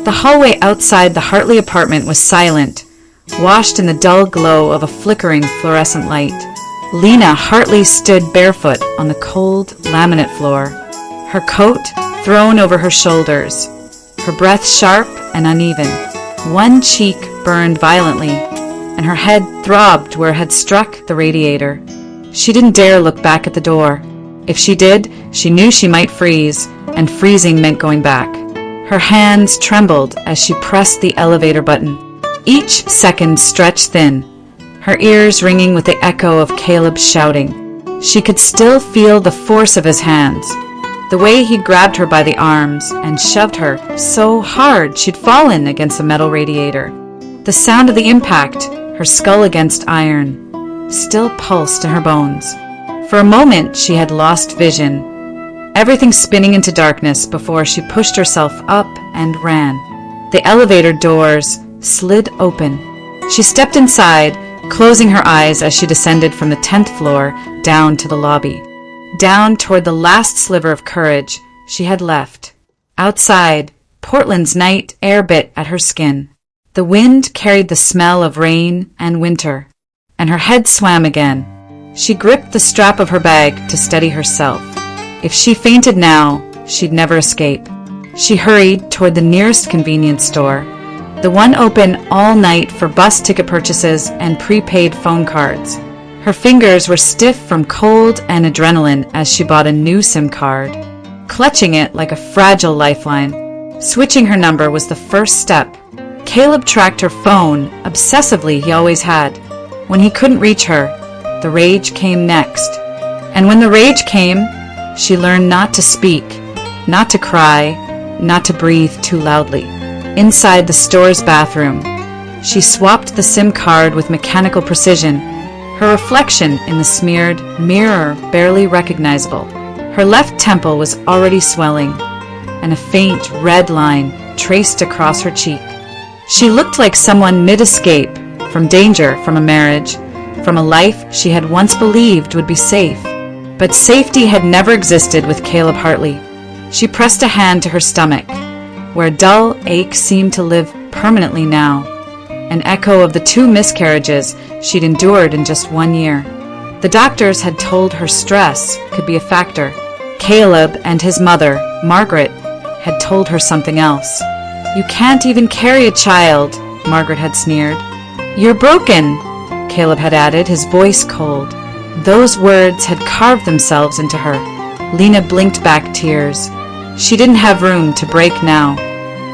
The hallway outside the Hartley apartment was silent, washed in the dull glow of a flickering fluorescent light. Lena Hartley stood barefoot on the cold laminate floor, her coat thrown over her shoulders, her breath sharp and uneven. One cheek burned violently, and her head throbbed where it had struck the radiator. She didn't dare look back at the door. If she did, she knew she might freeze, and freezing meant going back. Her hands trembled as she pressed the elevator button. Each second stretched thin, her ears ringing with the echo of Caleb's shouting. She could still feel the force of his hands, the way he grabbed her by the arms and shoved her so hard she'd fallen against the metal radiator. The sound of the impact, her skull against iron, still pulsed in her bones. For a moment she had lost vision, everything spinning into darkness before she pushed herself up and ran. The elevator doors slid open. She stepped inside, closing her eyes as she descended from the 10th floor down to the lobby, down toward the last sliver of courage she had left. Outside, Portland's night air bit at her skin. The wind carried the smell of rain and winter, and her head swam again. She gripped the strap of her bag to steady herself. If she fainted now, she'd never escape. She hurried toward the nearest convenience store, the one open all night for bus ticket purchases and prepaid phone cards. Her fingers were stiff from cold and adrenaline as she bought a new SIM card, clutching it like a fragile lifeline. Switching her number was the first step. Caleb tracked her phone, obsessively he always had. When he couldn't reach her, the rage came next. And when the rage came, she learned not to speak, not to cry, not to breathe too loudly. Inside the store's bathroom, she swapped the SIM card with mechanical precision, her reflection in the smeared mirror barely recognizable. Her left temple was already swelling, and a faint red line traced across her cheek. She looked like someone mid-escape from danger, from a marriage, from a life she had once believed would be safe. But safety had never existed with Caleb Hartley. She pressed a hand to her stomach, where a dull ache seemed to live permanently now, an echo of the 2 miscarriages she'd endured in just 1 year. The doctors had told her stress could be a factor. Caleb and his mother, Margaret, had told her something else. "You can't even carry a child," Margaret had sneered. "You're broken," Caleb had added, his voice cold. Those words had carved themselves into her. Lena blinked back tears. She didn't have room to break now.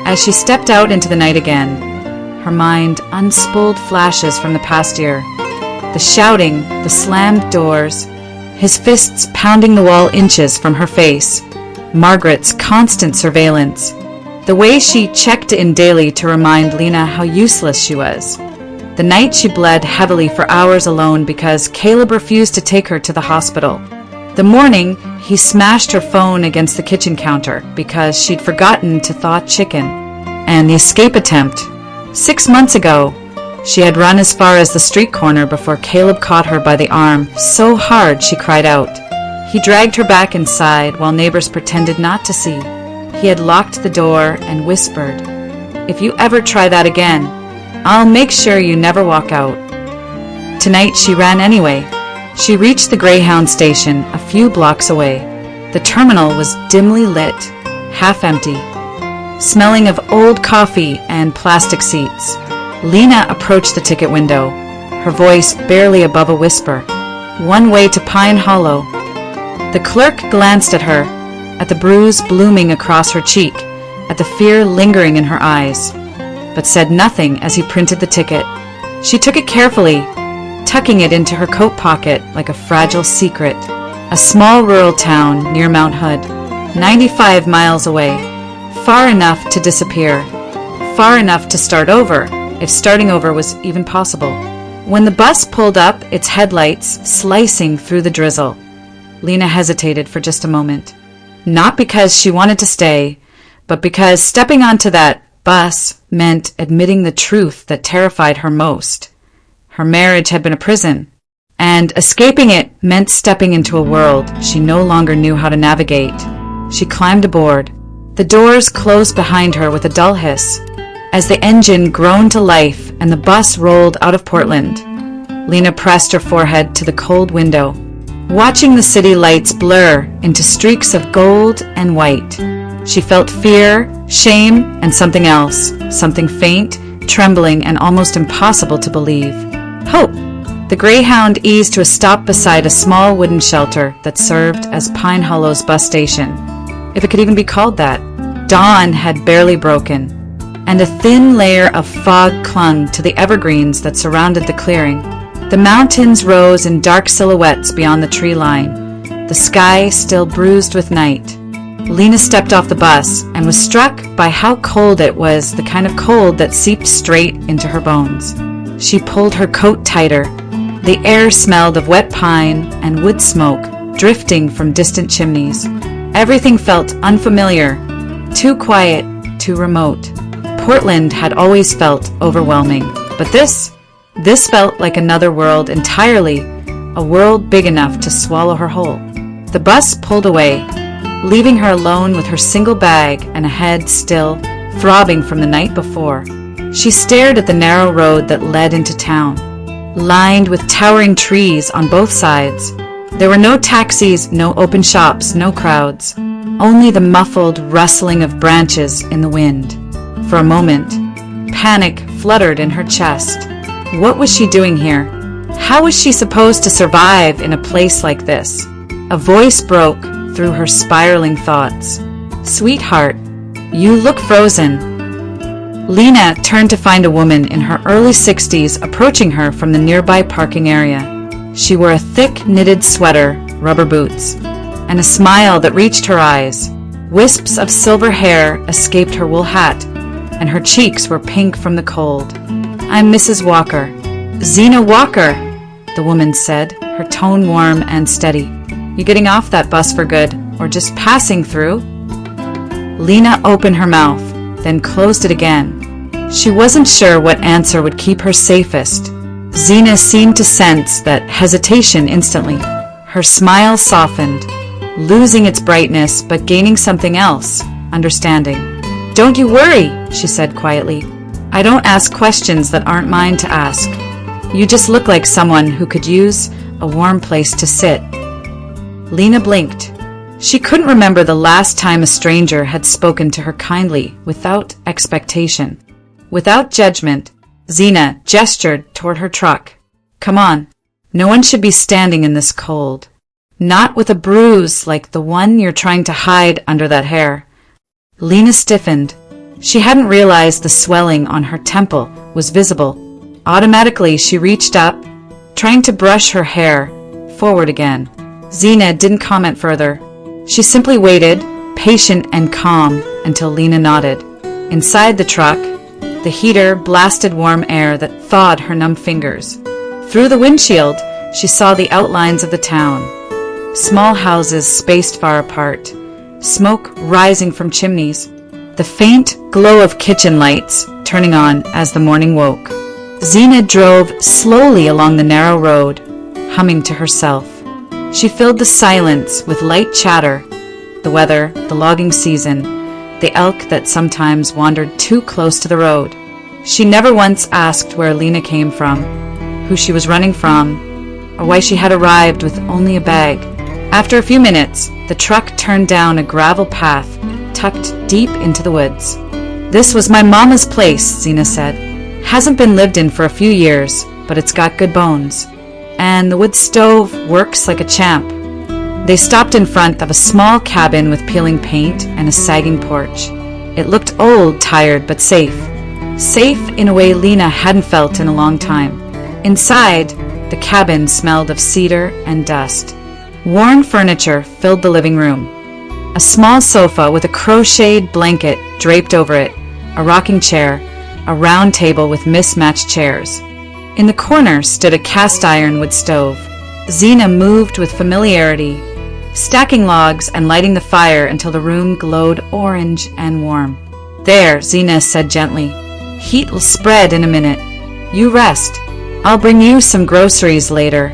As she stepped out into the night again, her mind unspooled flashes from the past year. The shouting, the slammed doors, his fists pounding the wall inches from her face, Margaret's constant surveillance, the way she checked in daily to remind Lena how useless she was. The night she bled heavily for hours alone because Caleb refused to take her to the hospital. The morning, he smashed her phone against the kitchen counter because she'd forgotten to thaw chicken. And the escape attempt. 6 months ago, she had run as far as the street corner before Caleb caught her by the arm so hard she cried out. He dragged her back inside while neighbors pretended not to see. He had locked the door and whispered, "If you ever try that again, I'll make sure you never walk out." Tonight she ran anyway. She reached the Greyhound station a few blocks away. The terminal was dimly lit, half empty, smelling of old coffee and plastic seats. Lena approached the ticket window, her voice barely above a whisper. "One way to Pine Hollow." The clerk glanced at her, at the bruise blooming across her cheek, at the fear lingering in her eyes, but said nothing as he printed the ticket. She took it carefully, tucking it into her coat pocket like a fragile secret. A small rural town near Mount Hood, 95 miles away, far enough to disappear, far enough to start over, if starting over was even possible. When the bus pulled up, its headlights slicing through the drizzle, Lena hesitated for just a moment. Not because she wanted to stay, but because stepping onto that bus meant admitting the truth that terrified her most. Her marriage had been a prison, and escaping it meant stepping into a world she no longer knew how to navigate. She climbed aboard, The doors closed behind her with a dull hiss. As the engine groaned to life and the bus rolled out of Portland, Lena pressed her forehead to the cold window, watching the city lights blur into streaks of gold and white. She felt fear, shame, and something else, something faint, trembling, and almost impossible to believe. Hope. The Greyhound eased to a stop beside a small wooden shelter that served as Pine Hollow's bus station, if it could even be called that. Dawn had barely broken, and a thin layer of fog clung to the evergreens that surrounded the clearing. The mountains rose in dark silhouettes beyond the tree line, the sky still bruised with night. Lena stepped off the bus and was struck by how cold it was, the kind of cold that seeped straight into her bones. She pulled her coat tighter. The air smelled of wet pine and wood smoke drifting from distant chimneys. Everything felt unfamiliar, too quiet, too remote. Portland had always felt overwhelming, but this felt like another world entirely, a world big enough to swallow her whole. The bus pulled away, leaving her alone with her single bag and a head still throbbing from the night before. She stared at the narrow road that led into town, lined with towering trees on both sides. There were no taxis, no open shops, no crowds, only the muffled rustling of branches in the wind. For a moment, panic fluttered in her chest. What was she doing here? How was she supposed to survive in a place like this? A voice broke through her spiraling thoughts. "Sweetheart, you look frozen." Lena turned to find a woman in her early 60s approaching her from the nearby parking area. She wore a thick knitted sweater, rubber boots, and a smile that reached her eyes. Wisps of silver hair escaped her wool hat, and her cheeks were pink from the cold. "I'm Mrs. Walker." "Zena Walker," the woman said, her tone warm and steady. "You getting off that bus for good, or just passing through?" Lena opened her mouth, then closed it again. She wasn't sure what answer would keep her safest. Zena seemed to sense that hesitation instantly. Her smile softened, losing its brightness but gaining something else, understanding. "Don't you worry," she said quietly. "I don't ask questions that aren't mine to ask. You just look like someone who could use a warm place to sit." Lena blinked. She couldn't remember the last time a stranger had spoken to her kindly, without expectation. Without judgment, Zena gestured toward her truck. "Come on. No one should be standing in this cold. Not with a bruise like the one you're trying to hide under that hair." Lena stiffened. She hadn't realized the swelling on her temple was visible. Automatically, she reached up, trying to brush her hair forward again. Zena didn't comment further. She simply waited, patient and calm, until Lena nodded. Inside the truck, the heater blasted warm air that thawed her numb fingers. Through the windshield, she saw the outlines of the town. Small houses spaced far apart, smoke rising from chimneys, the faint glow of kitchen lights turning on as the morning woke. Zena drove slowly along the narrow road, humming to herself. She filled the silence with light chatter, the weather, the logging season, the elk that sometimes wandered too close to the road. She never once asked where Lena came from, who she was running from, or why she had arrived with only a bag. After a few minutes, the truck turned down a gravel path tucked deep into the woods. "This was my mama's place," Zena said. "Hasn't been lived in for a few years, but it's got good bones. And the wood stove works like a champ." They stopped in front of a small cabin with peeling paint and a sagging porch. It looked old, tired, but safe. Safe in a way Lena hadn't felt in a long time. Inside, the cabin smelled of cedar and dust. Worn furniture filled the living room. A small sofa with a crocheted blanket draped over it, a rocking chair, a round table with mismatched chairs. In the corner stood a cast-iron wood stove. Zena moved with familiarity, stacking logs and lighting the fire until the room glowed orange and warm. "There," Zena said gently. "Heat will spread in a minute. You rest. I'll bring you some groceries later."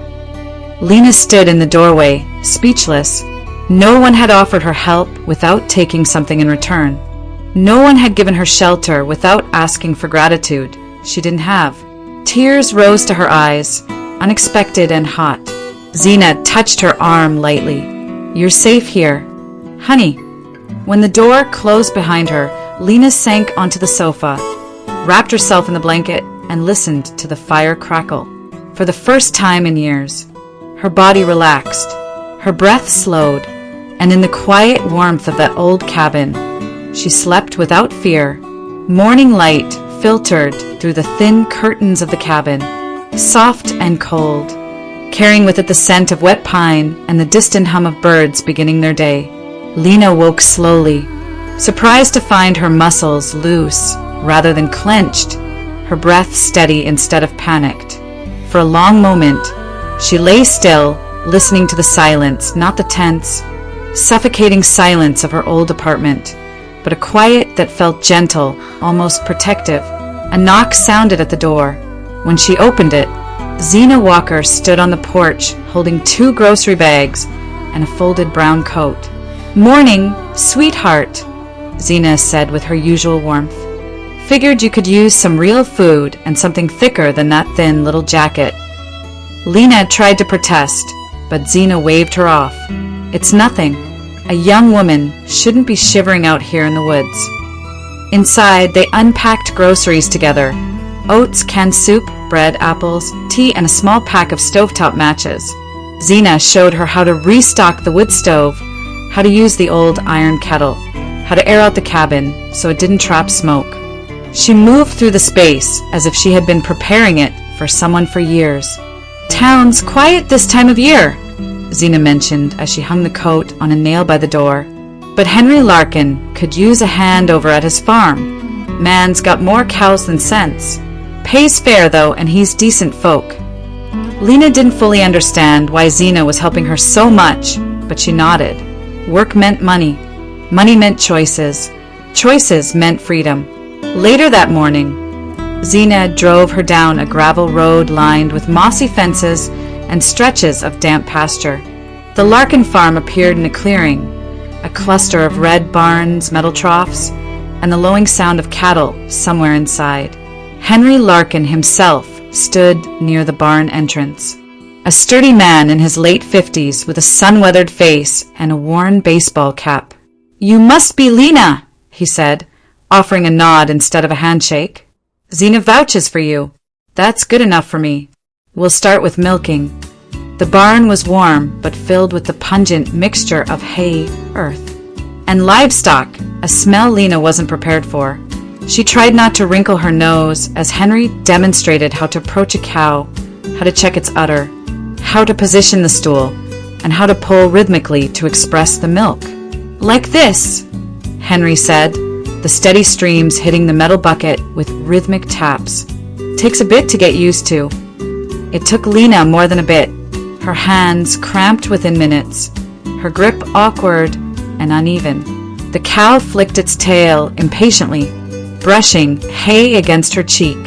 Lena stood in the doorway, speechless. No one had offered her help without taking something in return. No one had given her shelter without asking for gratitude she didn't have. Tears rose to her eyes, unexpected and hot. Zina touched her arm lightly. "You're safe here, honey." When the door closed behind her, Lena sank onto the sofa, wrapped herself in the blanket, and listened to the fire crackle. For the first time in years, her body relaxed, her breath slowed, and in the quiet warmth of that old cabin, she slept without fear. Morning light filtered through the thin curtains of the cabin, soft and cold, carrying with it the scent of wet pine and the distant hum of birds beginning their day. Lena woke slowly, surprised to find her muscles loose rather than clenched, her breath steady instead of panicked. For a long moment, she lay still, listening to the silence, not the tense, suffocating silence of her old apartment, but a quiet that felt gentle, almost protective. A knock sounded at the door. When she opened it, Zina Walker stood on the porch holding 2 grocery bags and a folded brown coat. "Morning, sweetheart," Zina said with her usual warmth. "Figured you could use some real food and something thicker than that thin little jacket." Lena tried to protest, but Zina waved her off. "It's nothing. A young woman shouldn't be shivering out here in the woods." Inside, they unpacked groceries together: oats, canned soup, bread, apples, tea, and a small pack of stovetop matches. Zina showed her how to restock the wood stove, how to use the old iron kettle, how to air out the cabin so it didn't trap smoke. She moved through the space as if she had been preparing it for someone for years. "Town's quiet this time of year," Zina mentioned as she hung the coat on a nail by the door. "But Henry Larkin could use a hand over at his farm. Man's got more cows than sense. Pays fair, though, and he's decent folk." Lena didn't fully understand why Zina was helping her so much, but she nodded. Work meant money. Money meant choices. Choices meant freedom. Later that morning, Zina drove her down a gravel road lined with mossy fences and stretches of damp pasture. The Larkin farm appeared in a clearing, a cluster of red barns, metal troughs, and the lowing sound of cattle somewhere inside. Henry Larkin himself stood near the barn entrance, a sturdy man in his late 50s with a sun-weathered face and a worn baseball cap. "You must be Lena," he said, offering a nod instead of a handshake. "Zina vouches for you. That's good enough for me. We'll start with milking." The barn was warm, but filled with the pungent mixture of hay, earth, and livestock, a smell Lena wasn't prepared for. She tried not to wrinkle her nose as Henry demonstrated how to approach a cow, how to check its udder, how to position the stool, and how to pull rhythmically to express the milk. "Like this," Henry said, the steady streams hitting the metal bucket with rhythmic taps. "Takes a bit to get used to." It took Lena more than a bit, her hands cramped within minutes, her grip awkward and uneven. The cow flicked its tail impatiently, brushing hay against her cheek.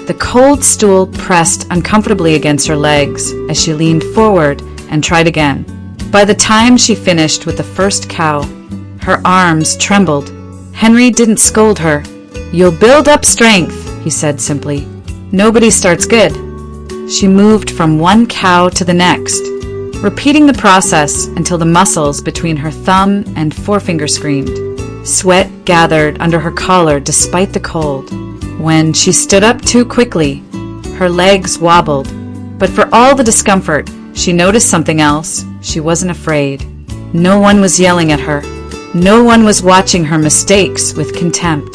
The cold stool pressed uncomfortably against her legs as she leaned forward and tried again. By the time she finished with the first cow, her arms trembled. Henry didn't scold her. "You'll build up strength," he said simply. "Nobody starts good." She moved from one cow to the next, repeating the process until the muscles between her thumb and forefinger screamed. Sweat gathered under her collar despite the cold. When she stood up too quickly, her legs wobbled. But for all the discomfort, she noticed something else. She wasn't afraid. No one was yelling at her. No one was watching her mistakes with contempt.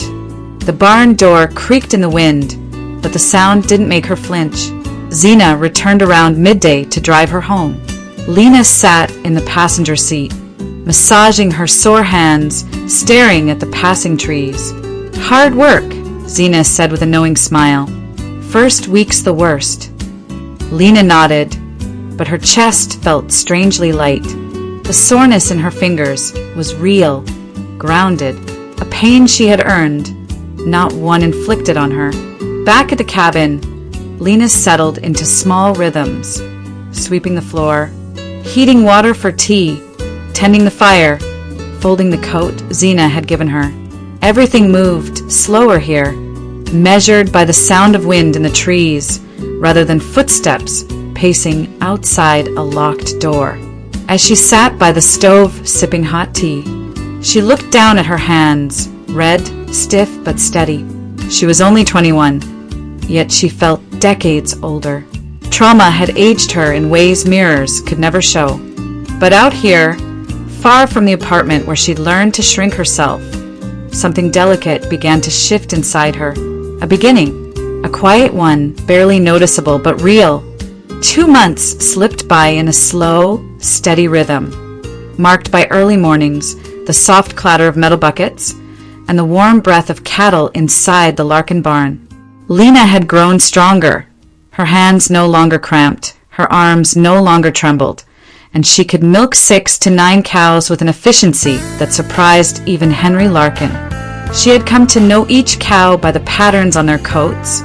The barn door creaked in the wind, but the sound didn't make her flinch. Zina returned around midday to drive her home. Lena sat in the passenger seat, massaging her sore hands, staring at the passing trees. "Hard work," Zina said with a knowing smile. "First week's the worst." Lena nodded, but her chest felt strangely light. The soreness in her fingers was real, grounded, a pain she had earned, not one inflicted on her. Back at the cabin, Lena settled into small rhythms, sweeping the floor, heating water for tea, tending the fire, folding the coat Zena had given her. Everything moved slower here, measured by the sound of wind in the trees rather than footsteps pacing outside a locked door. As she sat by the stove sipping hot tea, she looked down at her hands, red, stiff but steady. She was only 21, yet she felt decades older. Trauma had aged her in ways mirrors could never show. But out here, far from the apartment where she'd learned to shrink herself, something delicate began to shift inside her. A beginning, a quiet one, barely noticeable but real. 2 months slipped by in a slow, steady rhythm, marked by early mornings, the soft clatter of metal buckets, and the warm breath of cattle inside the Larkin barn. Lena had grown stronger. Her hands no longer cramped, her arms no longer trembled, and she could milk 6 to 9 cows with an efficiency that surprised even Henry Larkin. She had come to know each cow by the patterns on their coats,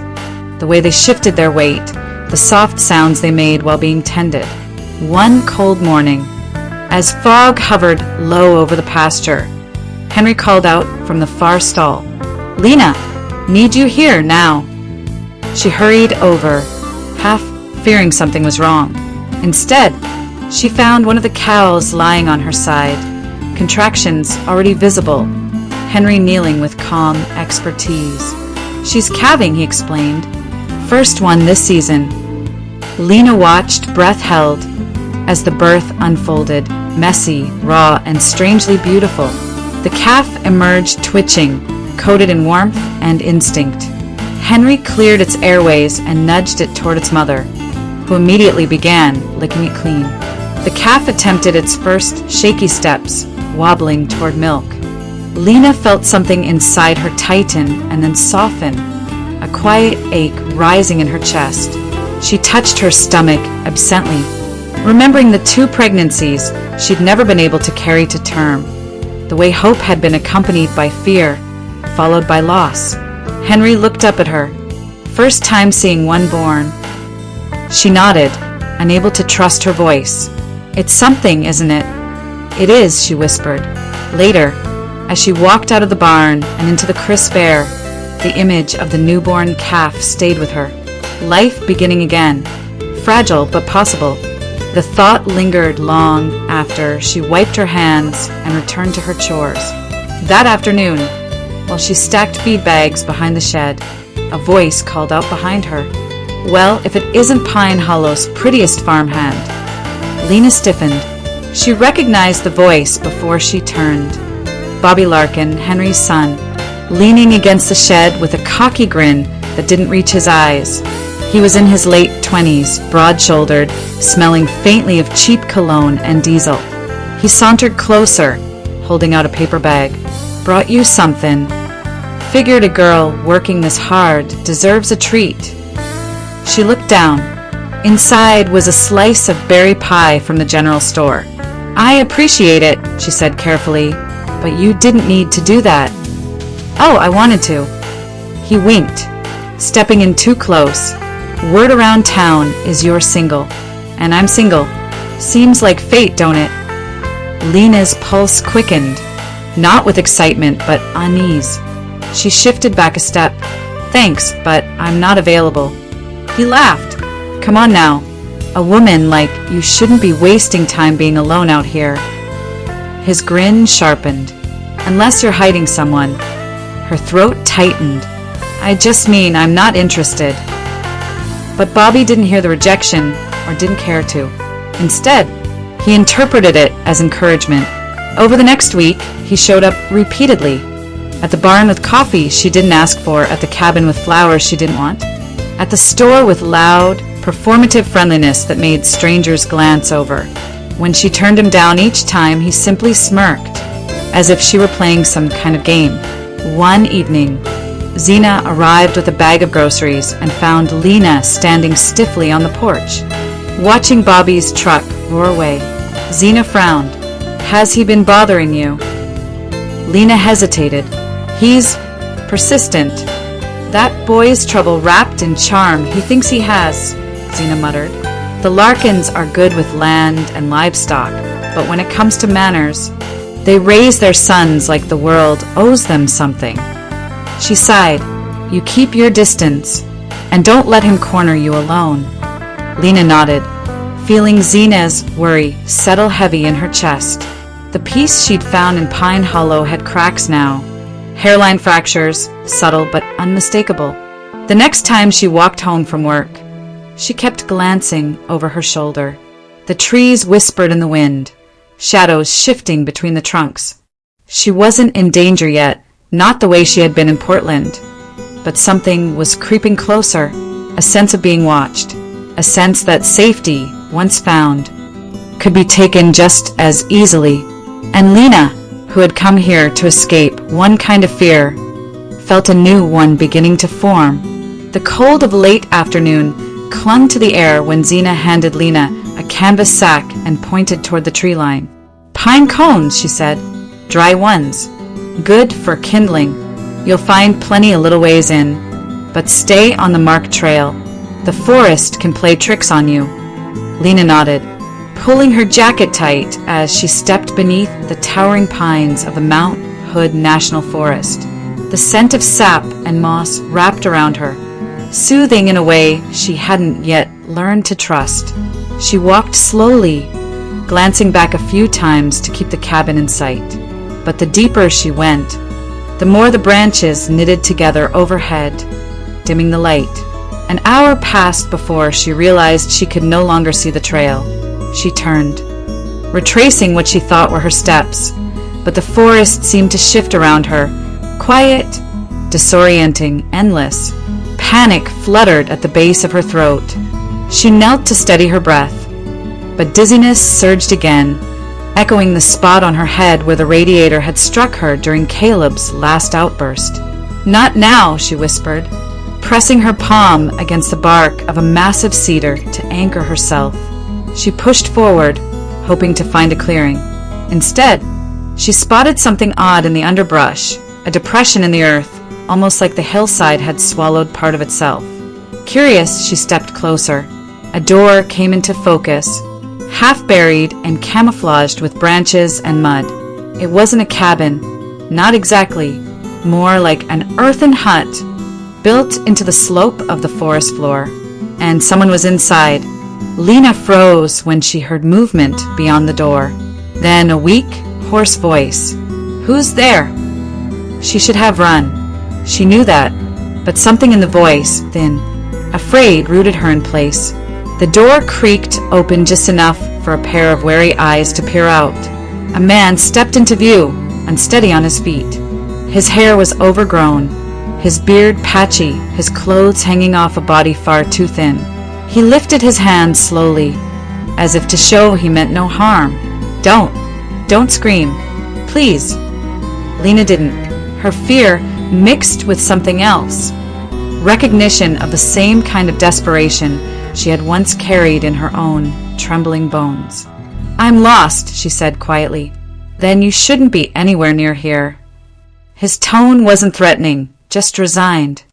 the way they shifted their weight, the soft sounds they made while being tended. One cold morning, as fog hovered low over the pasture, Henry called out from the far stall, "Lena, need you here now." She hurried over, half fearing something was wrong. Instead, she found one of the cows lying on her side, contractions already visible, Henry kneeling with calm expertise. "She's calving," he explained. "First one this season." Lena watched, breath held, as the birth unfolded, messy, raw, and strangely beautiful. The calf emerged twitching, coated in warmth and instinct. Henry cleared its airways and nudged it toward its mother, who immediately began licking it clean. The calf attempted its first shaky steps, wobbling toward milk. Lena felt something inside her tighten and then soften, a quiet ache rising in her chest. She touched her stomach absently, remembering the 2 pregnancies she'd never been able to carry to term, the way hope had been accompanied by fear, followed by loss. Henry looked up at her, first time seeing one born. She nodded, unable to trust her voice. "It's something, isn't it?" "It is," she whispered. Later, as she walked out of the barn and into the crisp air, the image of the newborn calf stayed with her. Life beginning again, fragile but possible. The thought lingered long after she wiped her hands and returned to her chores. That afternoon, while she stacked feed bags behind the shed, a voice called out behind her, "Well, if it isn't Pine Hollow's prettiest farmhand." Lena stiffened. She recognized the voice before she turned. Bobby Larkin, Henry's son, leaning against the shed with a cocky grin that didn't reach his eyes. He was in his late 20s, broad-shouldered, smelling faintly of cheap cologne and diesel. He sauntered closer, holding out a paper bag. "Brought you something. Figured a girl working this hard deserves a treat." She looked down. Inside was a slice of berry pie from the general store. "I appreciate it," she said carefully, "but you didn't need to do that." "Oh, I wanted to." He winked, stepping in too close. "Word around town is you're single, and I'm single. Seems like fate, don't it?" Lena's pulse quickened, not with excitement, but unease. She shifted back a step. "Thanks, but I'm not available." He laughed. "Come on now. A woman like you shouldn't be wasting time being alone out here." His grin sharpened. "Unless you're hiding someone." Her throat tightened. "I just mean I'm not interested." But Bobby didn't hear the rejection, or didn't care to. Instead, he interpreted it as encouragement. Over the next week, he showed up repeatedly. At the barn with coffee she didn't ask for, at the cabin with flowers she didn't want, at the store with loud, performative friendliness that made strangers glance over. When she turned him down each time, he simply smirked, as if she were playing some kind of game. One evening, Zena arrived with a bag of groceries and found Lena standing stiffly on the porch, watching Bobby's truck roar away. Zena frowned. "Has he been bothering you?" Lena hesitated. "He's persistent. That boy's trouble wrapped in charm. He thinks he has," Zena muttered. "The Larkins are good with land and livestock. but when it comes to manners, they raise their sons like the world owes them something. She sighed. You keep your distance, and don't let him corner you alone. Lena nodded, feeling Zena's worry settle heavy in her chest. The piece she'd found in Pine Hollow had cracks now, hairline fractures, subtle but unmistakable. The next time she walked home from work, she kept glancing over her shoulder. The trees whispered in the wind, shadows shifting between the trunks. She wasn't in danger yet, not the way she had been in Portland. But something was creeping closer, a sense of being watched, a sense that safety, once found, could be taken just as easily. And Lena, who had come here to escape one kind of fear, felt a new one beginning to form. The cold of late afternoon clung to the air when Zena handed Lena a canvas sack and pointed toward the tree line. Pine cones, she said. Dry ones. Good for kindling. You'll find plenty a little ways in, but stay on the marked trail. The forest can play tricks on you. Lena nodded, pulling her jacket tight as she stepped beneath the towering pines of the Mount Hood National Forest. The scent of sap and moss wrapped around her, soothing in a way she hadn't yet learned to trust. She walked slowly, glancing back a few times to keep the cabin in sight. But the deeper she went, the more the branches knitted together overhead, dimming the light. An hour passed before she realized she could no longer see the trail. She turned, retracing what she thought were her steps, but the forest seemed to shift around her, quiet, disorienting, endless. Panic fluttered at the base of her throat. She knelt to steady her breath, but dizziness surged again, echoing the spot on her head where the radiator had struck her during Caleb's last outburst. Not now, she whispered, pressing her palm against the bark of a massive cedar to anchor herself. She pushed forward, hoping to find a clearing. Instead, she spotted something odd in the underbrush, a depression in the earth, almost like the hillside had swallowed part of itself. Curious, she stepped closer. A door came into focus, half buried and camouflaged with branches and mud. It wasn't a cabin, not exactly, more like an earthen hut built into the slope of the forest floor, and someone was inside. Lena froze when she heard movement beyond the door. Then a weak, hoarse voice. Who's there? She should have run. She knew that, but something in the voice, thin, afraid, rooted her in place. The door creaked open just enough for a pair of wary eyes to peer out. A man stepped into view, unsteady on his feet. His hair was overgrown, his beard patchy, his clothes hanging off a body far too thin. He lifted his hand slowly, as if to show he meant no harm. Don't scream. Please. Lena didn't. Her fear mixed with something else. Recognition of the same kind of desperation she had once carried in her own trembling bones. I'm lost, she said quietly. Then you shouldn't be anywhere near here. His tone wasn't threatening, just resigned.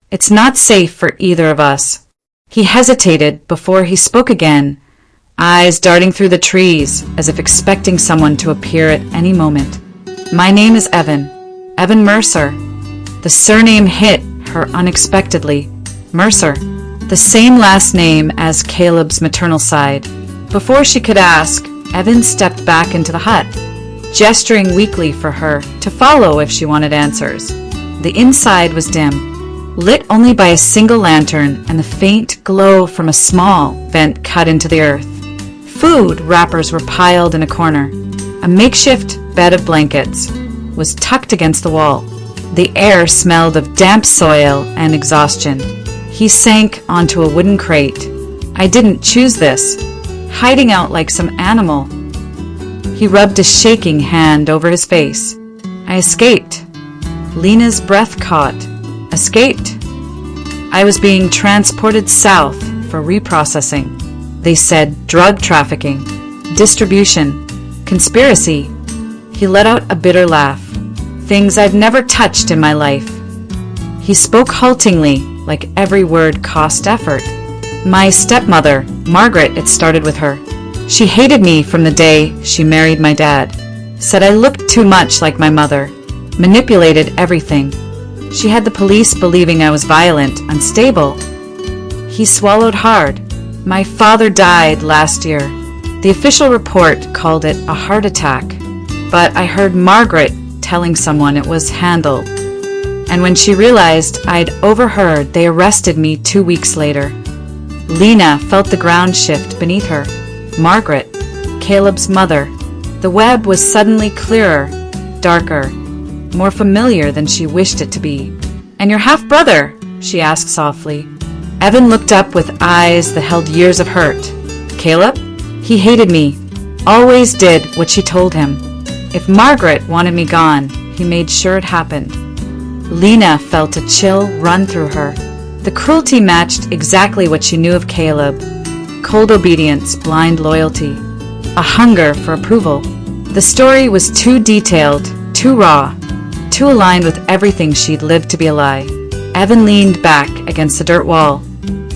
It's not safe for either of us. He hesitated before he spoke again, eyes darting through the trees as if expecting someone to appear at any moment. My name is Evan Mercer. The surname hit her unexpectedly. Mercer, the same last name as Caleb's maternal side. Before she could ask, Evan stepped back into the hut, gesturing weakly for her to follow if she wanted answers. The inside was dim, lit only by a single lantern and the faint glow from a small vent cut into the earth. Food wrappers were piled in a corner. A makeshift bed of blankets was tucked against the wall. The air smelled of damp soil and exhaustion. He sank onto a wooden crate. I didn't choose this. Hiding out like some animal. He rubbed a shaking hand over his face. I escaped. Lena's breath caught. Escaped. I was being transported south for reprocessing. They said drug trafficking, distribution, conspiracy. He let out a bitter laugh. Things I've never touched in my life. He spoke haltingly, like every word cost effort. My stepmother, Margaret, it started with her. She hated me from the day she married my dad. Said I looked too much like my mother. Manipulated everything. She had the police believing I was violent, unstable. He swallowed hard. My father died last year. The official report called it a heart attack. But I heard Margaret telling someone it was handled. And when she realized I'd overheard, they arrested me 2 weeks later. Lena felt the ground shift beneath her. Margaret, Caleb's mother. The web was suddenly clearer, darker, more familiar than she wished it to be. "And your half-brother?" she asked softly. Evan looked up with eyes that held years of hurt. "Caleb? He hated me. Always did what she told him. If Margaret wanted me gone, he made sure it happened." Lena felt a chill run through her. The cruelty matched exactly what she knew of Caleb. Cold obedience, blind loyalty, a hunger for approval. The story was too detailed, too raw, too aligned with everything she'd lived to be a lie. Evan leaned back against the dirt wall.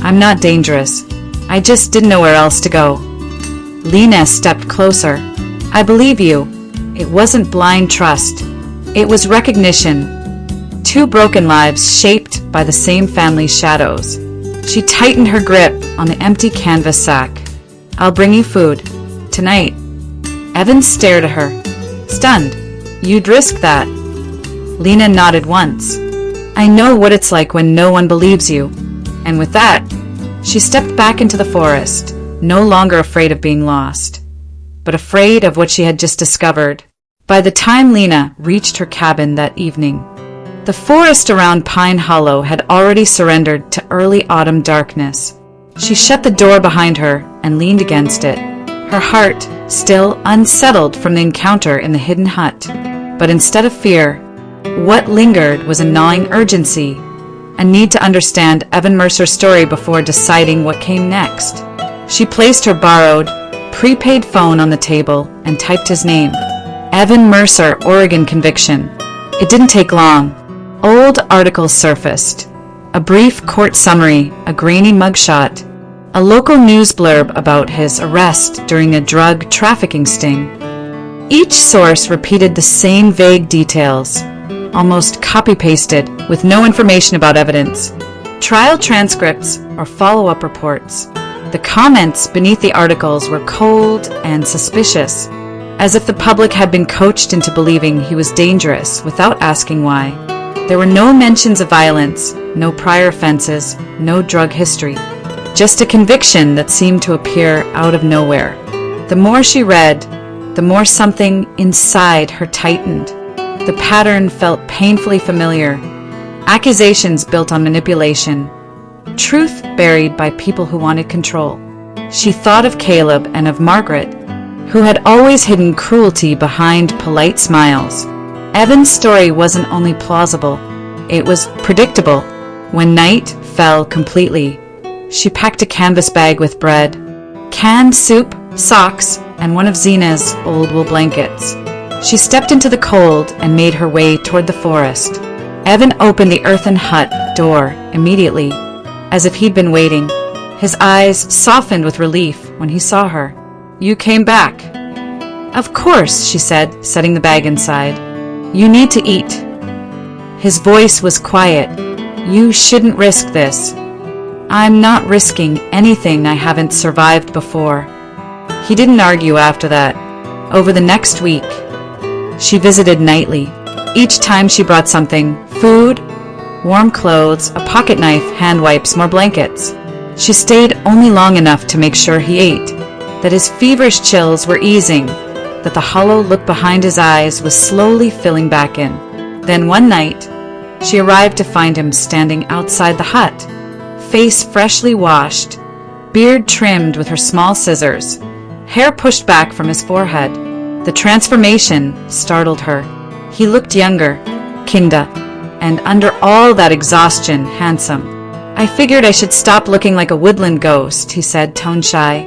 "I'm not dangerous. I just didn't know where else to go." Lena stepped closer. "I believe you. It wasn't blind trust. It was recognition. Two broken lives shaped by the same family's shadows." She tightened her grip on the empty canvas sack. "I'll bring you food. Tonight." Evan stared at her, stunned. "You'd risk that?" Lena nodded once. "I know what it's like when no one believes you." And with that, she stepped back into the forest, no longer afraid of being lost, but afraid of what she had just discovered. By the time Lena reached her cabin that evening, the forest around Pine Hollow had already surrendered to early autumn darkness. She shut the door behind her and leaned against it, her heart still unsettled from the encounter in the hidden hut. But instead of fear, what lingered was a gnawing urgency, a need to understand Evan Mercer's story before deciding what came next. She placed her borrowed, prepaid phone on the table and typed his name. Evan Mercer, Oregon conviction. It didn't take long. Old articles surfaced. A brief court summary, a grainy mugshot, a local news blurb about his arrest during a drug trafficking sting. Each source repeated the same vague details, almost copy-pasted, with no information about evidence, trial transcripts, or follow-up reports. The comments beneath the articles were cold and suspicious, as if the public had been coached into believing he was dangerous without asking why. There were no mentions of violence, no prior offenses, no drug history, just a conviction that seemed to appear out of nowhere. The more she read, the more something inside her tightened. The pattern felt painfully familiar. Accusations built on manipulation. Truth buried by people who wanted control. She thought of Caleb and of Margaret, who had always hidden cruelty behind polite smiles. Evan's story wasn't only plausible, it was predictable. When night fell completely, she packed a canvas bag with bread, canned soup, socks, and one of Zena's old wool blankets. She stepped into the cold and made her way toward the forest. Evan opened the earthen hut door immediately, as if he'd been waiting. His eyes softened with relief when he saw her. "You came back." "Of course," she said, setting the bag inside. "You need to eat." His voice was quiet. "You shouldn't risk this." "I'm not risking anything I haven't survived before." He didn't argue after that. Over the next week, she visited nightly. Each time she brought something: food, warm clothes, a pocket knife, hand wipes, more blankets. She stayed only long enough to make sure he ate, that his feverish chills were easing, that the hollow look behind his eyes was slowly filling back in. Then one night, she arrived to find him standing outside the hut, face freshly washed, beard trimmed with her small scissors, hair pushed back from his forehead. The transformation startled her. He looked younger, kinder, and under all that exhaustion, handsome. "I figured I should stop looking like a woodland ghost," he said, tone-shy.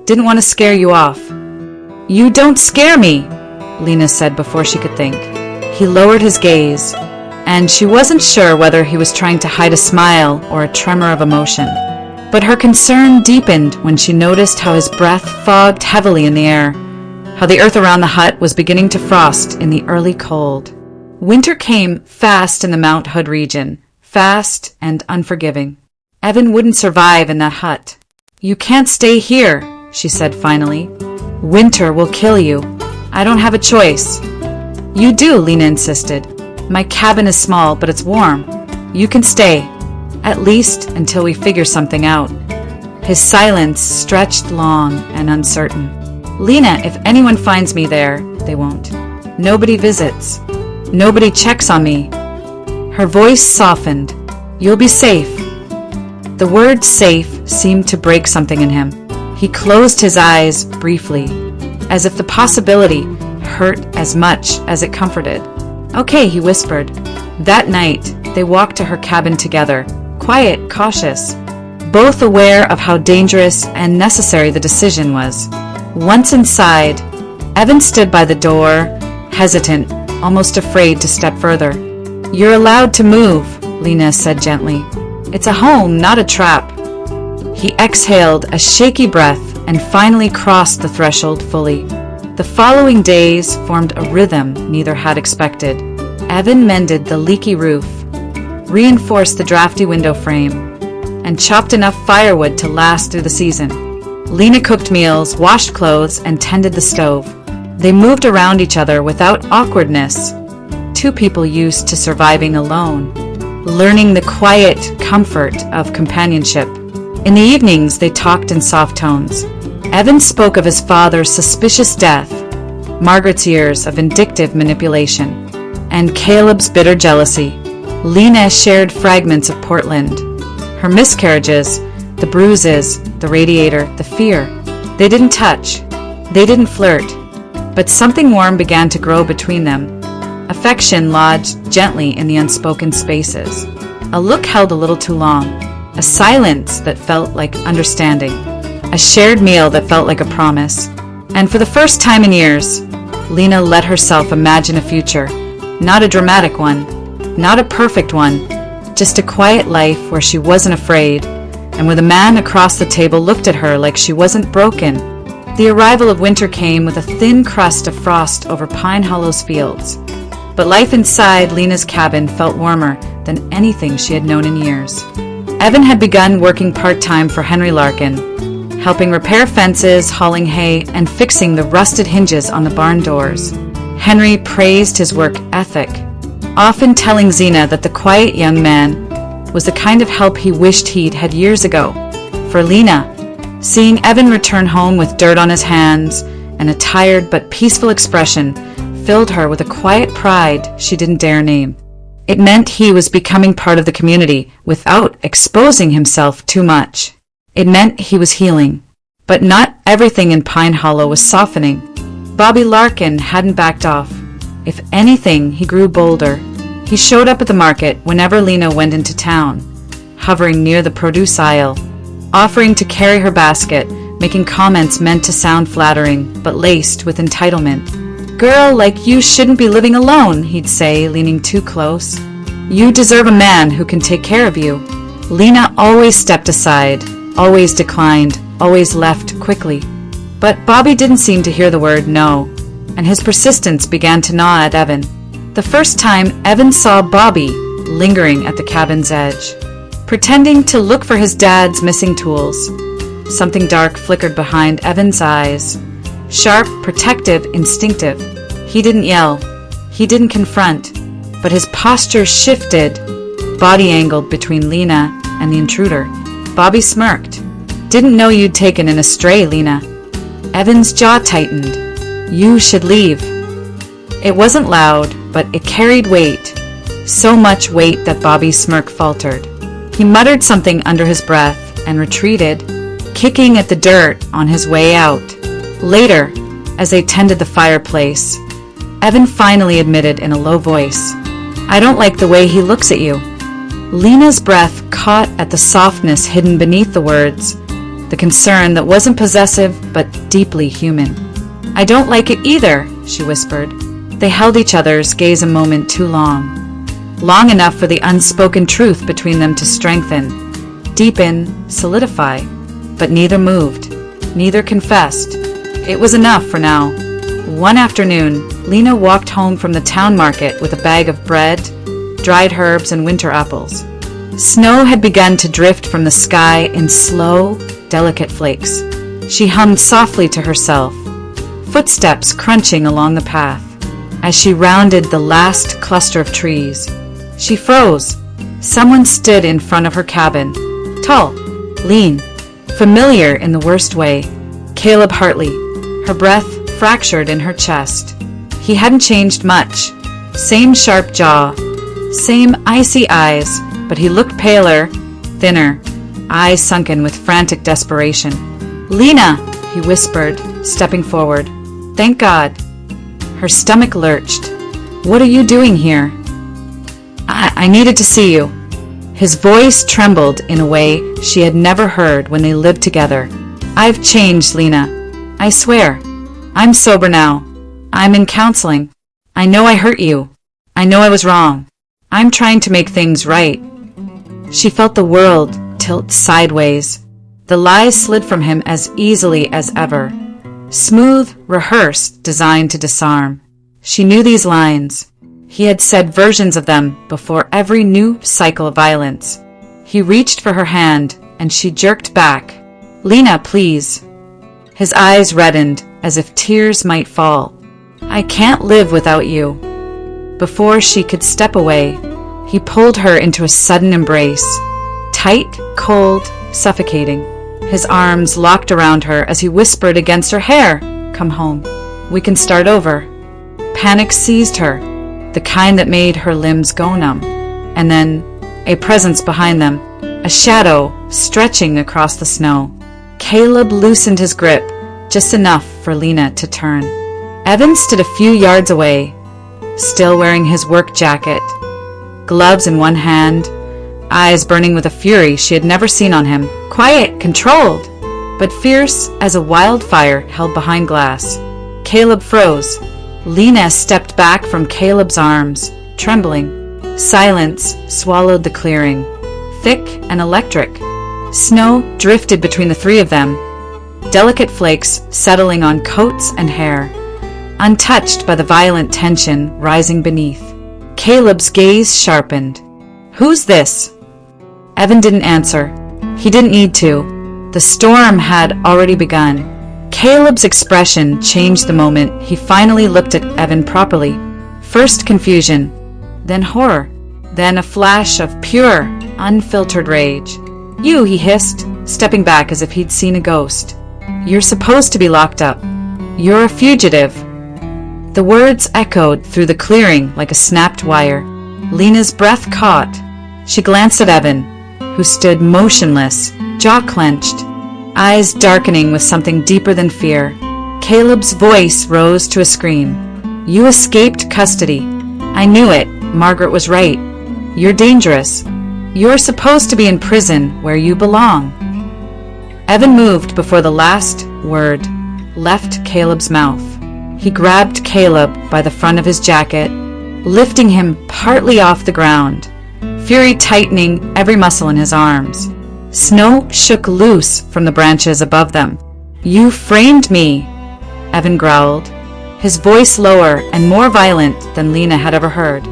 "Didn't want to scare you off." "You don't scare me," Lena said before she could think. He lowered his gaze, and she wasn't sure whether he was trying to hide a smile or a tremor of emotion. But her concern deepened when she noticed how his breath fogged heavily in the air, how the earth around the hut was beginning to frost in the early cold. Winter came fast in the Mount Hood region, fast and unforgiving. Evan wouldn't survive in that hut. "You can't stay here," she said finally. "Winter will kill you. I don't have a choice." "You do," Lena insisted. "My cabin is small, but it's warm. You can stay, at least until we figure something out." His silence stretched long and uncertain. "Lena, if anyone finds me there, they won't. Nobody visits. Nobody checks on me." Her voice softened. "You'll be safe." The word safe seemed to break something in him. He closed his eyes briefly, as if the possibility hurt as much as it comforted. "Okay," he whispered. That night, they walked to her cabin together, quiet, cautious, both aware of how dangerous and necessary the decision was. Once inside, Evan stood by the door, hesitant, almost afraid to step further. "You're allowed to move," Lena said gently. "It's a home, not a trap." He exhaled a shaky breath and finally crossed the threshold fully. The following days formed a rhythm neither had expected. Evan mended the leaky roof, reinforced the drafty window frame, and chopped enough firewood to last through the season. Lena cooked meals, washed clothes, and tended the stove. They moved around each other without awkwardness, two people used to surviving alone, learning the quiet comfort of companionship. In the evenings, they talked in soft tones. Evan spoke of his father's suspicious death, Margaret's years of vindictive manipulation, and Caleb's bitter jealousy. Lena shared fragments of Portland, her miscarriages, the bruises, the radiator, the fear. They didn't touch. They didn't flirt. But something warm began to grow between them. Affection lodged gently in the unspoken spaces. A look held a little too long. A silence that felt like understanding. A shared meal that felt like a promise. And for the first time in years, Lena let herself imagine a future. Not a dramatic one. Not a perfect one. Just a quiet life where she wasn't afraid, and where the man across the table looked at her like she wasn't broken. The arrival of winter came with a thin crust of frost over Pine Hollow's fields. But life inside Lena's cabin felt warmer than anything she had known in years. Evan had begun working part-time for Henry Larkin, helping repair fences, hauling hay, and fixing the rusted hinges on the barn doors. Henry praised his work ethic, often telling Zena that the quiet young man was the kind of help he wished he'd had years ago. For Lena, seeing Evan return home with dirt on his hands and a tired but peaceful expression filled her with a quiet pride she didn't dare name. It meant he was becoming part of the community without exposing himself too much. It meant he was healing. But not everything in Pine Hollow was softening. Bobby Larkin hadn't backed off. If anything, he grew bolder. He showed up at the market whenever Lena went into town, hovering near the produce aisle, offering to carry her basket, making comments meant to sound flattering, but laced with entitlement. "Girl like you shouldn't be living alone," he'd say, leaning too close. "You deserve a man who can take care of you." Lena always stepped aside, always declined, always left quickly. But Bobby didn't seem to hear the word no, and his persistence began to gnaw at Evan. The first time Evan saw Bobby lingering at the cabin's edge, pretending to look for his dad's missing tools. Something dark flickered behind Evan's eyes. Sharp, protective, instinctive. He didn't yell. He didn't confront. But his posture shifted, body angled between Lena and the intruder. Bobby smirked. "Didn't know you'd taken an estray, Lena." Evan's jaw tightened. "You should leave." It wasn't loud, but it carried weight. So much weight that Bobby's smirk faltered. He muttered something under his breath and retreated, kicking at the dirt on his way out. Later, as they tended the fireplace, Evan finally admitted in a low voice, "I don't like the way he looks at you." Lena's breath caught at the softness hidden beneath the words, the concern that wasn't possessive but deeply human. "I don't like it either," she whispered. They held each other's gaze a moment too long, long enough for the unspoken truth between them to strengthen. deepen, solidify. But neither moved. Neither confessed. It was enough for now. One afternoon, Lena walked home from the town market with a bag of bread, dried herbs, and winter apples. Snow had begun to drift from the sky in slow, delicate flakes. She hummed softly to herself, footsteps crunching along the path. As she rounded the last cluster of trees, she froze. Someone stood in front of her cabin, tall, lean, familiar in the worst way. Caleb Hartley, her breath fractured in her chest. He hadn't changed much. Same sharp jaw, same icy eyes, but he looked paler, thinner, eyes sunken with frantic desperation. "Lena," he whispered, stepping forward. "Thank God." Her stomach lurched. "What are you doing here?" I needed to see you." His voice trembled in a way she had never heard when they lived together. "I've changed, Lena. I swear. I'm sober now. I'm in counseling. I know I hurt you. I know I was wrong. I'm trying to make things right." She felt the world tilt sideways. The lies slid from him as easily as ever. Smooth, rehearsed, designed to disarm. She knew these lines. He had said versions of them before every new cycle of violence. He reached for her hand, and she jerked back. "Lena, please." His eyes reddened as if tears might fall. "I can't live without you." Before she could step away, he pulled her into a sudden embrace. Tight, cold, suffocating. His arms locked around her as he whispered against her hair, "Come home. We can start over." Panic seized her, the kind that made her limbs go numb. And then, a presence behind them, a shadow stretching across the snow. Caleb loosened his grip, just enough for Lena to turn. Evan stood a few yards away, still wearing his work jacket, gloves in one hand, eyes burning with a fury she had never seen on him. Quiet, controlled, but fierce as a wildfire held behind glass. Caleb froze. Lena stepped back from Caleb's arms, trembling. Silence swallowed the clearing, thick and electric. Snow drifted between the three of them, delicate flakes settling on coats and hair, untouched by the violent tension rising beneath. Caleb's gaze sharpened. "Who's this?" Evan didn't answer. He didn't need to. The storm had already begun. Caleb's expression changed the moment he finally looked at Evan properly. First confusion, then horror, then a flash of pure, unfiltered rage. "You," he hissed, stepping back as if he'd seen a ghost. "You're supposed to be locked up. You're a fugitive." The words echoed through the clearing like a snapped wire. Lena's breath caught. She glanced at Evan, who stood motionless, jaw clenched, eyes darkening with something deeper than fear. Caleb's voice rose to a scream. "You escaped custody. I knew it. Margaret was right. You're dangerous. You're supposed to be in prison where you belong." Evan moved before the last word left Caleb's mouth. He grabbed Caleb by the front of his jacket, lifting him partly off the ground, fury tightening every muscle in his arms. Snow shook loose from the branches above them. "You framed me," Evan growled, his voice lower and more violent than Lena had ever heard.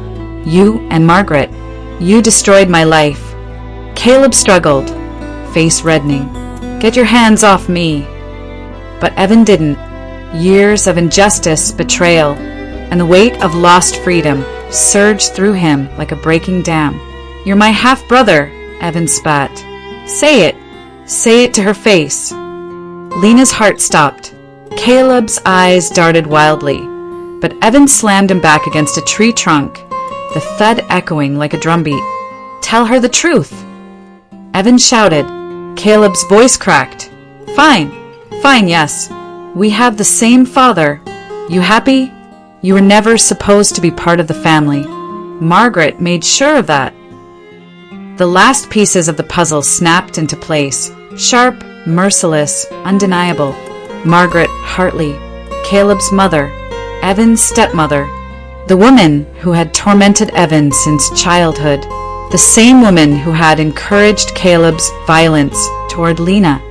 "You and Margaret. You destroyed my life." Caleb struggled, face reddening. "Get your hands off me." But Evan didn't. Years of injustice, betrayal, and the weight of lost freedom surged through him like a breaking dam. "You're my half-brother," Evan spat. "Say it. Say it to her face." Lena's heart stopped. Caleb's eyes darted wildly, but Evan slammed him back against a tree trunk, the thud echoing like a drumbeat. "Tell her the truth." Evan shouted. Caleb's voice cracked. Fine, yes. We have the same father. You happy? You were never supposed to be part of the family. Margaret made sure of that." The last pieces of the puzzle snapped into place, sharp, merciless, undeniable. Margaret Hartley, Caleb's mother, Evan's stepmother, the woman who had tormented Evan since childhood, The same woman who had encouraged Caleb's violence toward Lena.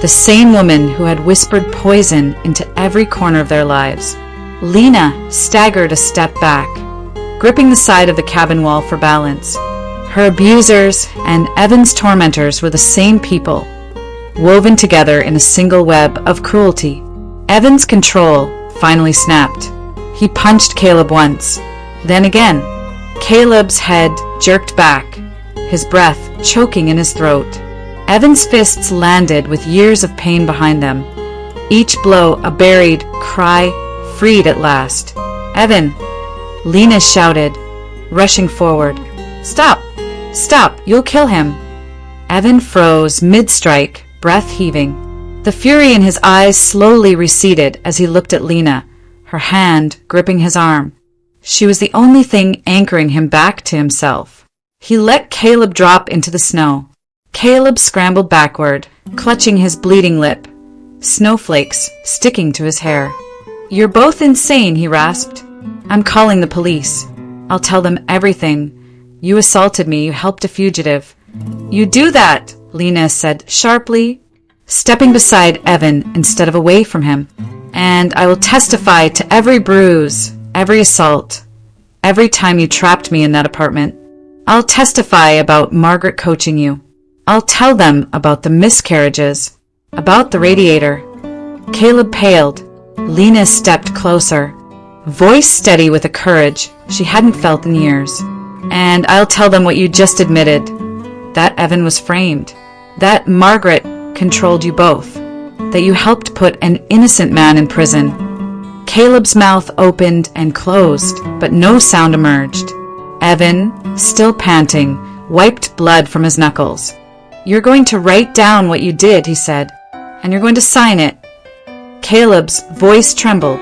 The same woman who had whispered poison into every corner of their lives. Lena staggered a step back, gripping the side of the cabin wall for balance. Her abusers and Evan's tormentors were the same people, woven together in a single web of cruelty. Evan's control finally snapped. He punched Caleb once, then again. Caleb's head jerked back, his breath choking in his throat. Evan's fists landed with years of pain behind them. Each blow a buried cry, freed at last. "Evan!" Lena shouted, rushing forward. "Stop! Stop! You'll kill him!" Evan froze mid-strike, breath heaving. The fury in his eyes slowly receded as he looked at Lena, her hand gripping his arm. She was the only thing anchoring him back to himself. He let Caleb drop into the snow. Caleb scrambled backward, clutching his bleeding lip, snowflakes sticking to his hair. "You're both insane," he rasped. "I'm calling the police. I'll tell them everything. You assaulted me, you helped a fugitive." "You do that," Lena said sharply, stepping beside Evan instead of away from him. "And I will testify to every bruise, every assault, every time you trapped me in that apartment. I'll testify about Margaret coaching you. I'll tell them about the miscarriages, about the radiator." Caleb paled. Lena stepped closer, voice steady with a courage she hadn't felt in years. "And I'll tell them what you just admitted, that Evan was framed, that Margaret controlled you both, that you helped put an innocent man in prison." Caleb's mouth opened and closed, but no sound emerged. Evan, still panting, wiped blood from his knuckles. "You're going to write down what you did," he said, "and you're going to sign it." Caleb's voice trembled.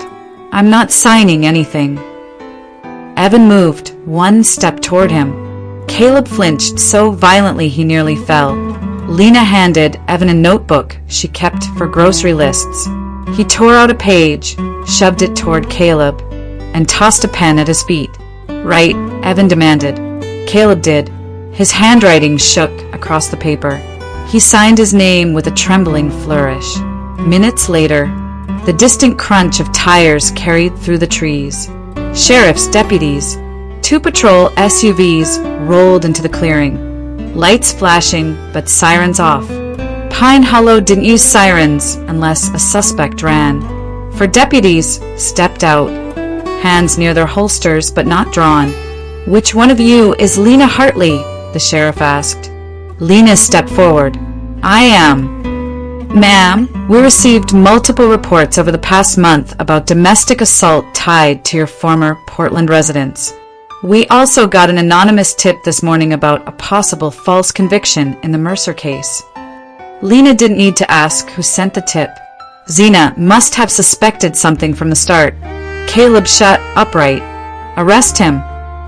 "I'm not signing anything." Evan moved one step toward him. Caleb flinched so violently he nearly fell. Lena handed Evan a notebook she kept for grocery lists. He tore out a page, shoved it toward Caleb, and tossed a pen at his feet. "Write," Evan demanded. Caleb did. His handwriting shook across the paper. He signed his name with a trembling flourish. Minutes later, the distant crunch of tires carried through the trees. Sheriff's deputies, 2 patrol SUVs rolled into the clearing. Lights flashing, but sirens off. Pine Hollow didn't use sirens unless a suspect ran. For deputies stepped out, hands near their holsters but not drawn. "Which one of you is Lena Hartley?" the sheriff asked. Lena stepped forward. "I am." "Ma'am, we received multiple reports over the past month about domestic assault tied to your former Portland residence. We also got an anonymous tip this morning about a possible false conviction in the Mercer case." Lena didn't need to ask who sent the tip. Zena must have suspected something from the start. Caleb sat upright. "Arrest him.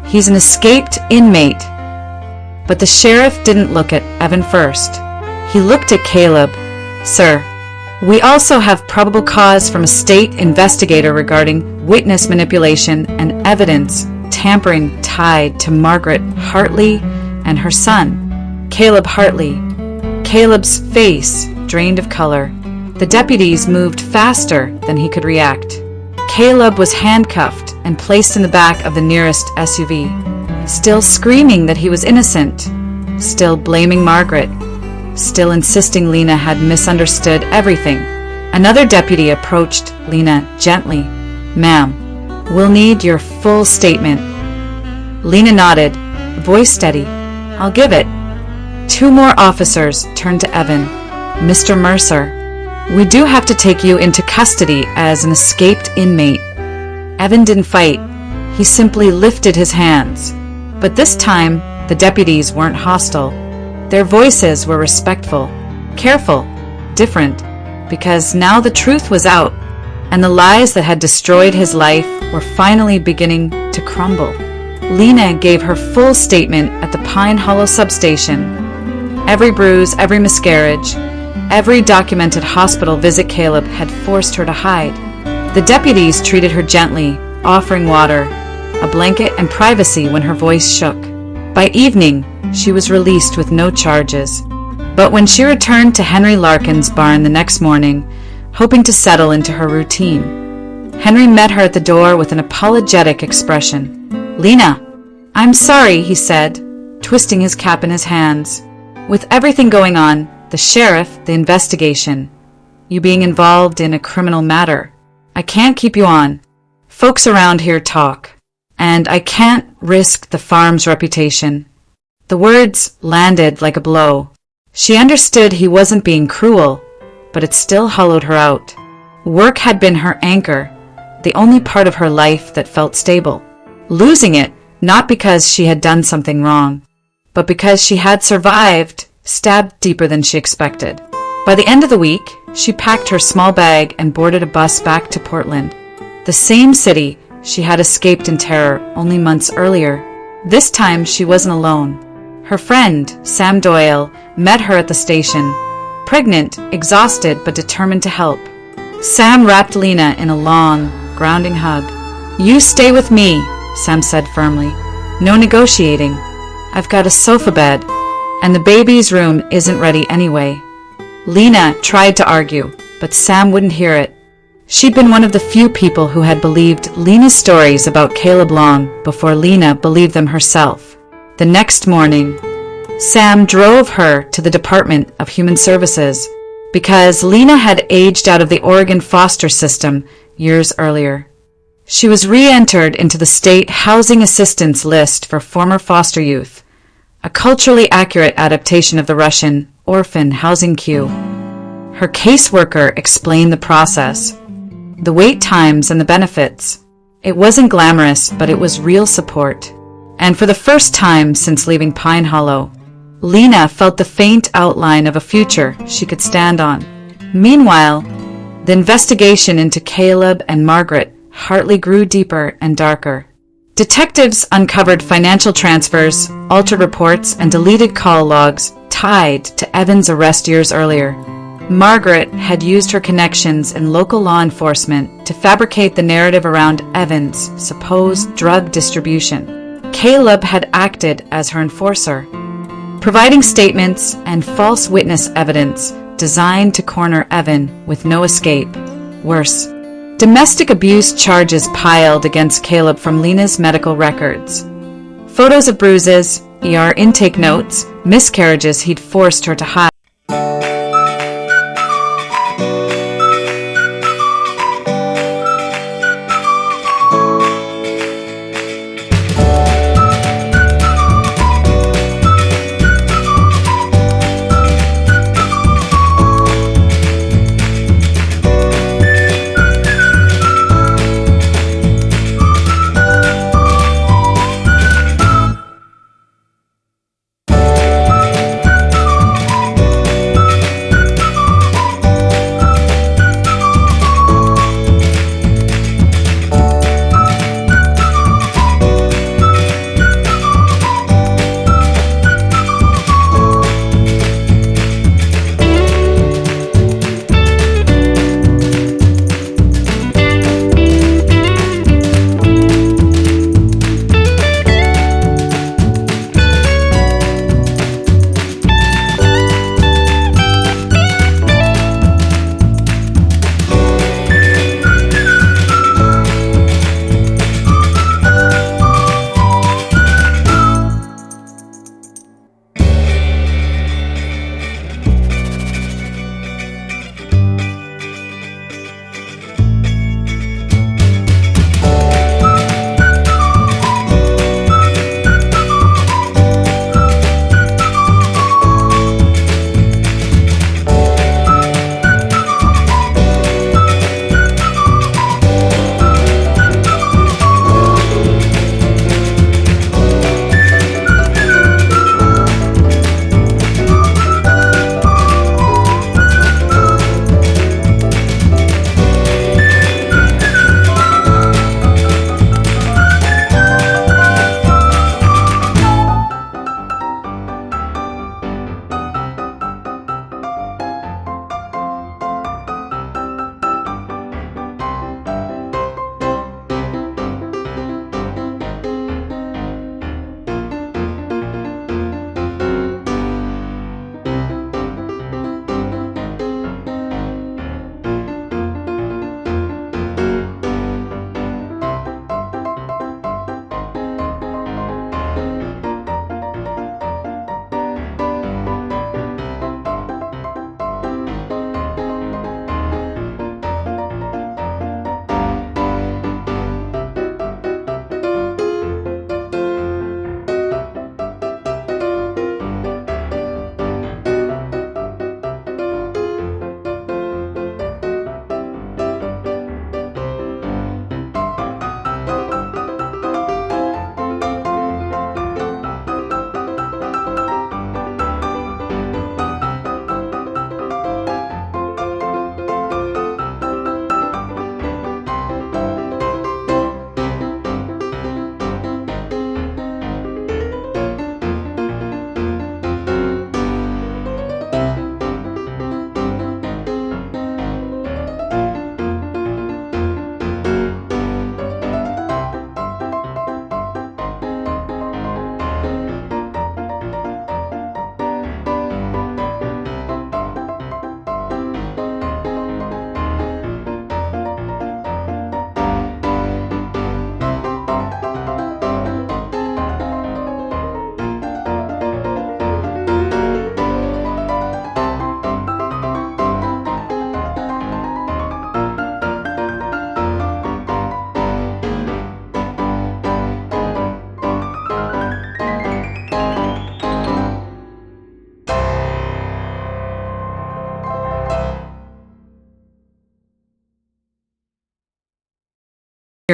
He's an escaped inmate." But the sheriff didn't look at Evan first. He looked at Caleb. "Sir, we also have probable cause from a state investigator regarding witness manipulation and evidence tampering tied to Margaret Hartley and her son, Caleb Hartley." Caleb's face drained of color. The deputies moved faster than he could react. Caleb was handcuffed and placed in the back of the nearest SUV, still screaming that he was innocent, still blaming Margaret, still insisting Lena had misunderstood everything. Another deputy approached Lena gently. "Ma'am, we'll need your full statement." Lena nodded, voice steady. "I'll give it." 2 more officers turned to Evan. "Mr. Mercer, we do have to take you into custody as an escaped inmate." Evan didn't fight. He simply lifted his hands. But this time, the deputies weren't hostile. Their voices were respectful, careful, different, because now the truth was out, and the lies that had destroyed his life were finally beginning to crumble. Lena gave her full statement at the Pine Hollow substation. Every bruise, every miscarriage, every documented hospital visit Caleb had forced her to hide. The deputies treated her gently, offering water, a blanket, and privacy when her voice shook. By evening, she was released with no charges. But when she returned to Henry Larkin's barn the next morning, hoping to settle into her routine, Henry met her at the door with an apologetic expression. "Lena." "I'm sorry," he said, twisting his cap in his hands. "With everything going on, the sheriff, the investigation, you being involved in a criminal matter, I can't keep you on. Folks around here talk, and I can't risk the farm's reputation." The words landed like a blow. She understood he wasn't being cruel, but it still hollowed her out. Work had been her anchor, the only part of her life that felt stable. Losing it, not because she had done something wrong, but because she had survived, stabbed deeper than she expected. By the end of the week, she packed her small bag and boarded a bus back to Portland, the same city she had escaped in terror only months earlier. This time she wasn't alone. Her friend, Sam Doyle, met her at the station, pregnant, exhausted, but determined to help. Sam wrapped Lena in a long, grounding hug. "You stay with me," Sam said firmly. "No negotiating. I've got a sofa bed, and the baby's room isn't ready anyway." Lena tried to argue, but Sam wouldn't hear it. She'd been one of the few people who had believed Lena's stories about Caleb long before Lena believed them herself. The next morning, Sam drove her to the Department of Human Services because Lena had aged out of the Oregon foster system years earlier. She was re-entered into the state housing assistance list for former foster youth, a culturally accurate adaptation of the Russian orphan housing queue. Her caseworker explained the process, the wait times and the benefits. It wasn't glamorous, but it was real support. And for the first time since leaving Pine Hollow, Lena felt the faint outline of a future she could stand on. Meanwhile, the investigation into Caleb and Margaret Hartley grew deeper and darker. Detectives uncovered financial transfers, altered reports, and deleted call logs tied to Evan's arrest years earlier. Margaret had used her connections in local law enforcement to fabricate the narrative around Evan's supposed drug distribution. Caleb had acted as her enforcer, providing statements and false witness evidence designed to corner Evan with no escape. Worse, domestic abuse charges piled against Caleb from Lena's medical records. Photos of bruises, ER intake notes, miscarriages he'd forced her to hide.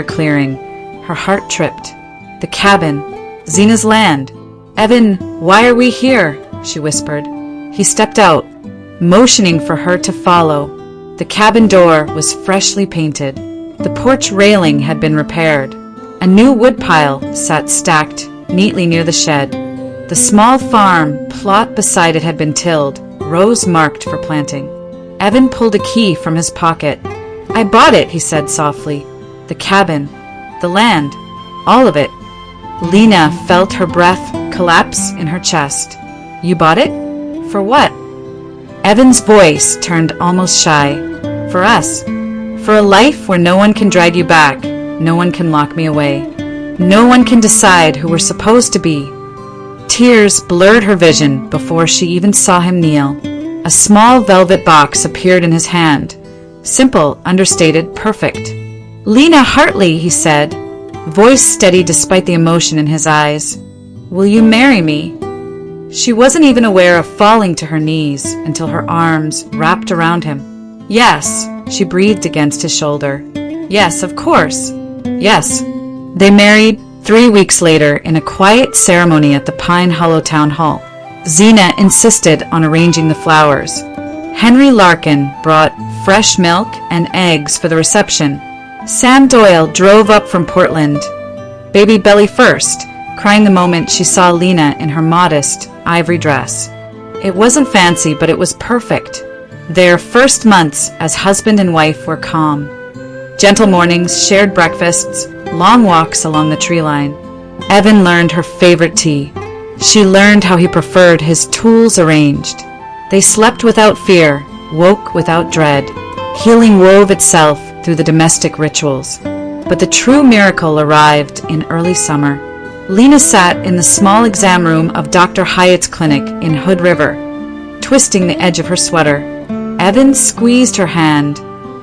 clearing. Her heart tripped. The cabin. Zena's land. "Evan, why are we here?" she whispered. He stepped out, motioning for her to follow. The cabin door was freshly painted. The porch railing had been repaired. A new woodpile sat stacked neatly near the shed. The small farm plot beside it had been tilled, rows marked for planting. Evan pulled a key from his pocket. "I bought it," he said softly. "The cabin, the land, all of it." Lena felt her breath collapse in her chest. "You bought it? For what?" Evan's voice turned almost shy. "For us. For a life where no one can drag you back, no one can lock me away. No one can decide who we're supposed to be." Tears blurred her vision before she even saw him kneel. A small velvet box appeared in his hand. Simple, understated, perfect. "Lena Hartley," he said, voice steady despite the emotion in his eyes. "Will you marry me?" She wasn't even aware of falling to her knees until her arms wrapped around him. "Yes," she breathed against his shoulder. "Yes, of course. Yes." They married 3 weeks later in a quiet ceremony at the Pine Hollow Town Hall. Zena insisted on arranging the flowers. Henry Larkin brought fresh milk and eggs for the reception. Sam Doyle drove up from Portland, baby belly first, crying the moment she saw Lena in her modest ivory dress. It wasn't fancy, but it was perfect. Their first months as husband and wife were calm. Gentle mornings, shared breakfasts, long walks along the tree line. Evan learned her favorite tea. She learned how he preferred his tools arranged. They slept without fear, woke without dread. Healing wove itself through the domestic rituals. But the true miracle arrived in early summer. Lena sat in the small exam room of Dr. Hyatt's clinic in Hood River, twisting the edge of her sweater. Evan squeezed her hand,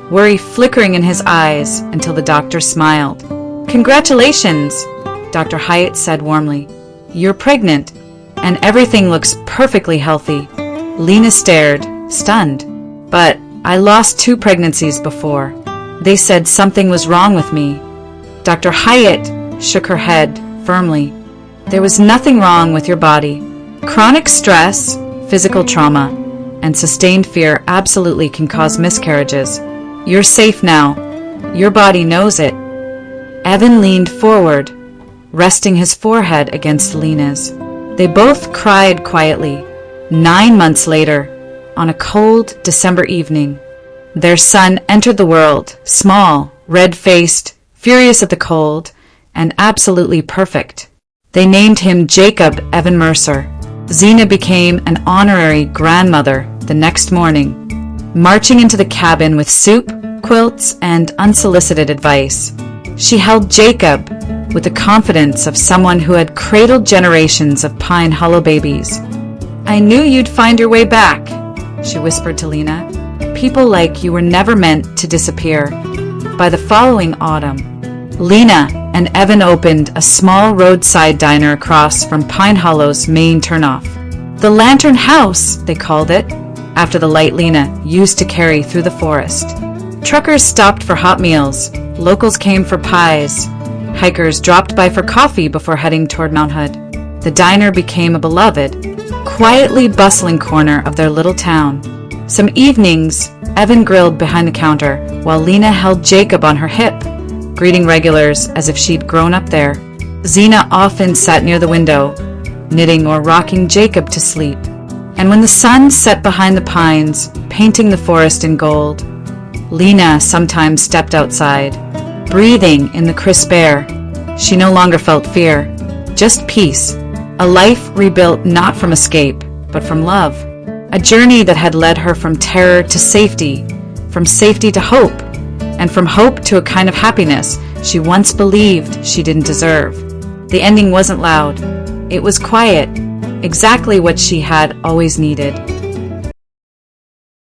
worry flickering in his eyes until the doctor smiled. "Congratulations," Dr. Hyatt said warmly. "You're pregnant, and everything looks perfectly healthy." Lena stared, stunned. "But I lost 2 pregnancies before. They said something was wrong with me." Dr. Hyatt shook her head firmly. "There was nothing wrong with your body. Chronic stress, physical trauma, and sustained fear absolutely can cause miscarriages. You're safe now. Your body knows it." Evan leaned forward, resting his forehead against Lena's. They both cried quietly. 9 months later, on a cold December evening, their son entered the world, small, red-faced, furious at the cold, and absolutely perfect. They named him Jacob Evan Mercer. Zena became an honorary grandmother the next morning, marching into the cabin with soup, quilts, and unsolicited advice. She held Jacob with the confidence of someone who had cradled generations of Pine Hollow babies. "I knew you'd find your way back," she whispered to Lena. "People like you were never meant to disappear." By the following autumn, Lena and Evan opened a small roadside diner across from Pine Hollow's main turnoff. "The Lantern House," they called it, after the light Lena used to carry through the forest. Truckers stopped for hot meals, locals came for pies, hikers dropped by for coffee before heading toward Mount Hood. The diner became a beloved, quietly bustling corner of their little town. Some evenings, Evan grilled behind the counter, while Lena held Jacob on her hip, greeting regulars as if she'd grown up there. Zena often sat near the window, knitting or rocking Jacob to sleep. And when the sun set behind the pines, painting the forest in gold, Lena sometimes stepped outside, breathing in the crisp air. She no longer felt fear, just peace, a life rebuilt not from escape, but from love. A journey that had led her from terror to safety, from safety to hope, and from hope to a kind of happiness she once believed she didn't deserve. The ending wasn't loud. It was quiet, exactly what she had always needed.